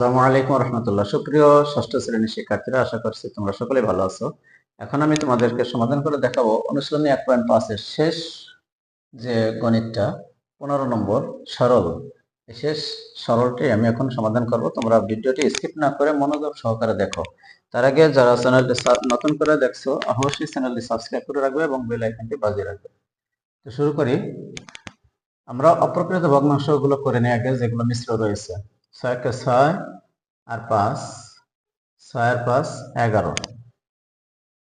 আসসালামু আলাইকুম রহমতুল্লাহ। সুপ্রিয় ষষ্ঠ শ্রেণীর শিক্ষার্থীরা, আশা করছি তোমরা সকলে ভালো আছো। এখন আমি তোমাদেরকে সমাধান করে দেখাবো অনুশীলনী 1.5 এর শেষ যে গণিতটা 15 নম্বর সরল। এই শেষ সরলটি আমি এখন সমাধান করব। তোমরা ভিডিওটি স্কিপ না করে মনোযোগ সহকারে দেখো। তার আগে যারা চ্যানেলটি নতুন করে দেখছো অবশ্যই চ্যানেলটি সাবস্ক্রাইব করে রাখবে এবং বেল আইকনটি বাজিয়ে রাখবে। তো শুরু করি। আমরা অপ্রকৃত ভগ্নাংশগুলো করে নিই আগে, যেগুলো মিশ্র রয়েছে। 6 কে 6 আর 5, 6 আর 5 11,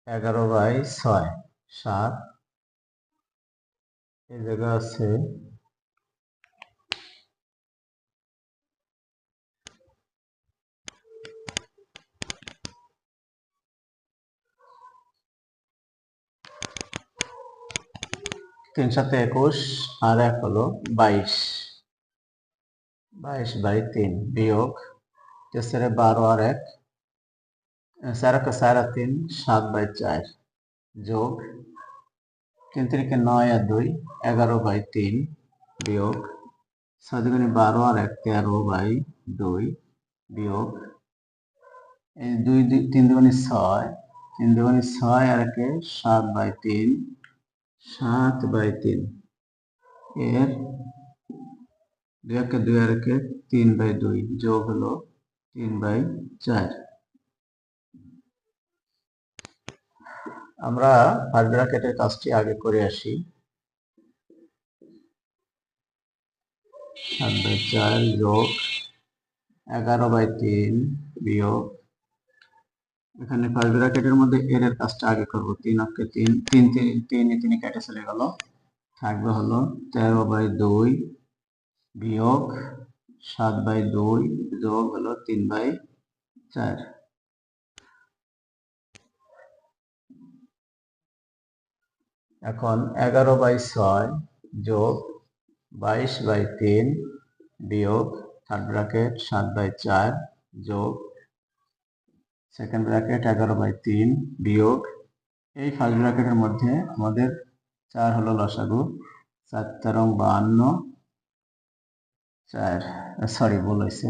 11/6 7, এই জায়গা আছে 3 7 21 আর 1 হলো 22, 22/3 বিয়োগ 12 আর 1 4 কে 4 আর 3 7/4 যোগ 3 3 9 আর 2 11/3 বিয়োগ 6 2 12 আর 1 13/2 বিয়োগ 2 3 2 6 3 2 6 আর 1 7/3 7/3 এর 2 কে 2 আর 1 3/2 যোগ হলো 3/4। আমরা ফার্স্ট ব্র্যাকেটের কাজটি আগে করে আসি। 7/4 যোগ 11/3 বিয়োগ, এখানে ফার্স্ট ব্র্যাকেটের মধ্যে এর কাজটা আগে করব। 3 অক্ষে 3 3 3 3 কেটে চলে গেল, থাকবে হলো 13/2 বিয়োগ 7/2 যোগ হলো 3/4। এখন 11/6 যোগ 22/3 বিয়োগ থার্ড ব্র্যাকেট 7/4 যোগ সেকেন্ড ব্র্যাকেট 11/3 বিয়োগ, এই ফার্স্ট ব্র্যাকেটের মধ্যে আমাদের 4 হলো লসাগু। 4 তেরং 52, 4 সরি ভুল হয়েছে,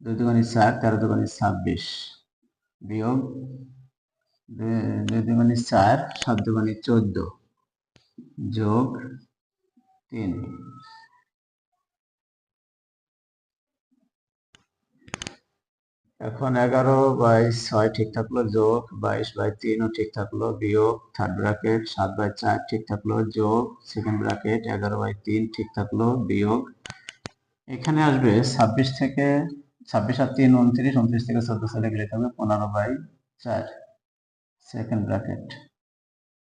2 দুগুণে 4 13 দুগুণে 26 বিয়োগ 2 দুগুণে 4 7 দুগুণে 14 যোগ 3। এখন 11/6 ঠিক থাকলো, যোগ 22/3 ও ঠিক থাকলো, বিয়োগ থার্ড ব্র্যাকেট 7/4 ঠিক থাকলো, যোগ সেকেন্ড ব্র্যাকেট 11/3 ঠিক থাকলো, বিয়োগ এখানে আসবে 26 থেকে 26 আর 3 29, 29 থেকে 14 চলে গেলে হবে 15/4 সেকেন্ড ব্র্যাকেট,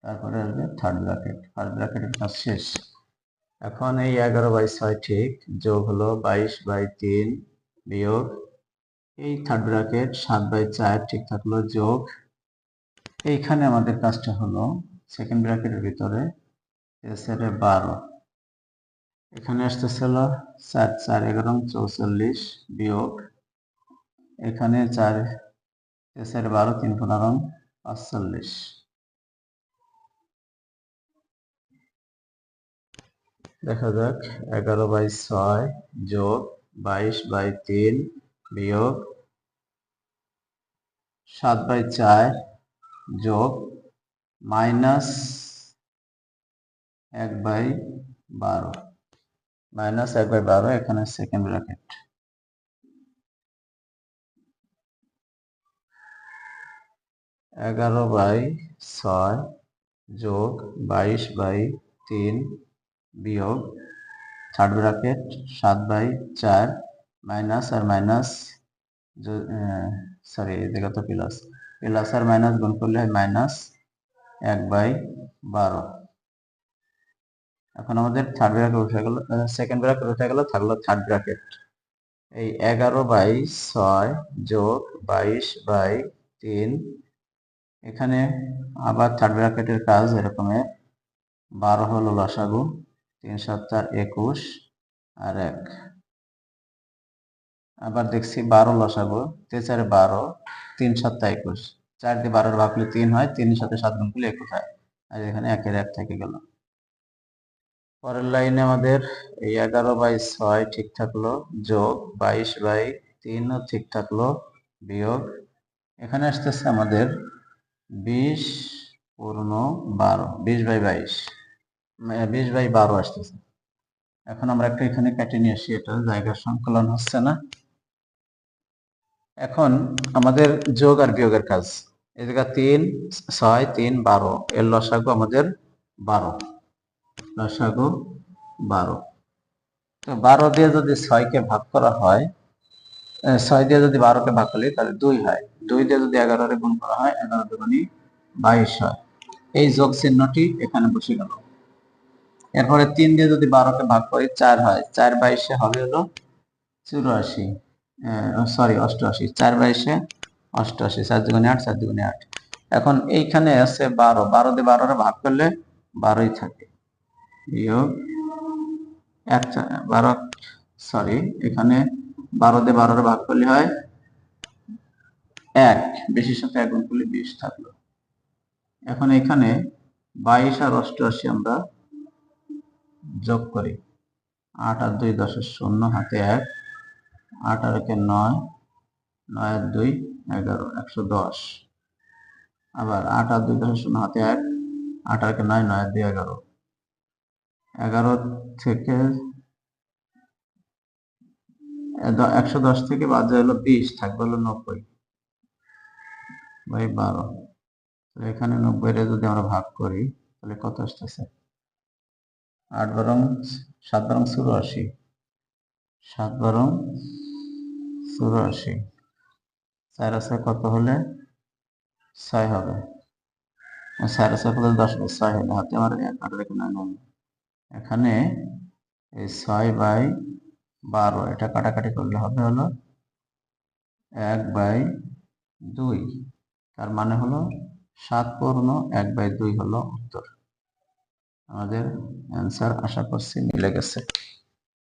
তারপরে আসবে থার্ড ব্র্যাকেট। ফার্স্ট ব্র্যাকেটের কাজ শেষ। এখন এই 11/6 ঠিক, যোগ হলো 22/3 বিয়োগ এই থার্ড ব্র্যাকেট 7/4 ঠিক থাকলো, যোগ এইখানে আমাদের কাজটা হলো সেকেন্ড ব্র্যাকেটের ভিতরে 12, এখানে আসতেছিল 4 4 11 44 বিয়োগ এখানে 4 12 3 15 45। দেখা যাক 11/6 যোগ 22/3 বিয়োগ 7/4 যোগ মাইনাস 1/12 মাইনাস 1/12, এখানে সেকেন্ড ব্র্যাকেট 11/6 যোগ 22/3 বিয়োগ থার্ড ব্র্যাকেট 7/4 মাইনাস আর মাইনাস, সরি এই জায়গা তো প্লাস, প্লাস আর মাইনাস গুণ করলে হয় মাইনাস 1/12। এখন আমাদের থার্ড ব্র্যাকেট উঠে গেল, সেকেন্ড ব্র্যাকেট উঠে গেল, থাকলো থার্ড ব্র্যাকেট। এই 11/6 যোগ 22/3, এখানে আবার থার্ড ব্র্যাকেটের কাজ এরকমের। 12 হলো লসাগু, 3 7 21 আর 1, আবার দেখছি 12 লসাগু, 3 4 12 3 7 21, 4 দিয়ে 12 ভাগলে 3 হয়, 3 এর সাথে 7 গুণ করলে 21 হয়, আর এখানে 1 এর 1 থেকে গেল। পরের লাইনে আমাদের এই 11/6 ঠিক থাকলো, যোগ 22/3 3ও ঠিক থাকলো বিয়োগ এখানে আসতেছে আমাদের 20 পূর্ণ 12 20/22 20/12 আসতেছে। এখন আমরা একটা এখানে কেটে নিয়ে আসি, এটা জায়গার সংকলন হচ্ছে না। এখন আমাদের যোগ আর বিয়োগের কাজ। এই জায়গা 3 6 3 12 এর লসাগু আমাদের 12, লসাগু 12। তো 12 দিয়ে যদি 6 কে ভাগ করা হয়, 6 দিয়ে যদি 12 কে ভাগ করি তাহলে 2 হয়। 2 দিয়ে যদি 11 রে গুণ করা হয় 11 দুগুণী 22 হয়। এই যোগ চিহ্নটি এখানে বসে গেল। এরপরে 3 দিয়ে যদি 12 কে ভাগ করি 4 হয়, 4 22 হবে হলো 84, সরি 88, 4 22 88, 4 দুগুণে 8, 4 দুগুণে 8। এখন এইখানে আছে 12, 12 দিয়ে 12 রে ভাগ করলে 12ই থাকে, বিয়োগ 12, সরি এখানে 12 দিয়ে 12 রে ভাগ করলে হয় 1, বেশির সাথে 1 গুণ করলে 20 থাকলো। এখন এখানে 22 আর 88 আমরা যোগ করি, 8 আর 2 10 শূন্য, হাতে 1, 8 আর 1 9, 9 আর 2 11, 110। আবার 8 আর 2 10 শূন্য, হাতে 1, 8 আর 1 9, 9 আর 2 11, 11 থেকে 110 থেকে বাদ যায় হলো 20, থাকবে হলো 90/12। এখানে 90 রে যদি আমরা ভাগ করি তাহলে কত আসতেছে, 8 বরং 7 বরং 84, 7 বরং 84, 4 আছে কত হলে 6 হবে, 4 আছে কত 10 হবে, 6 হলে হাতে আমার 1 8 রেখে 9, এখানে এই 6/12 এটা কাটাকাটি করলে হবে হলো 1/2, তার মানে হলো 7 পূর্ণ 1/2 হলো উত্তর। আমাদের অ্যান্সার আশা করছি মিলে গেছে।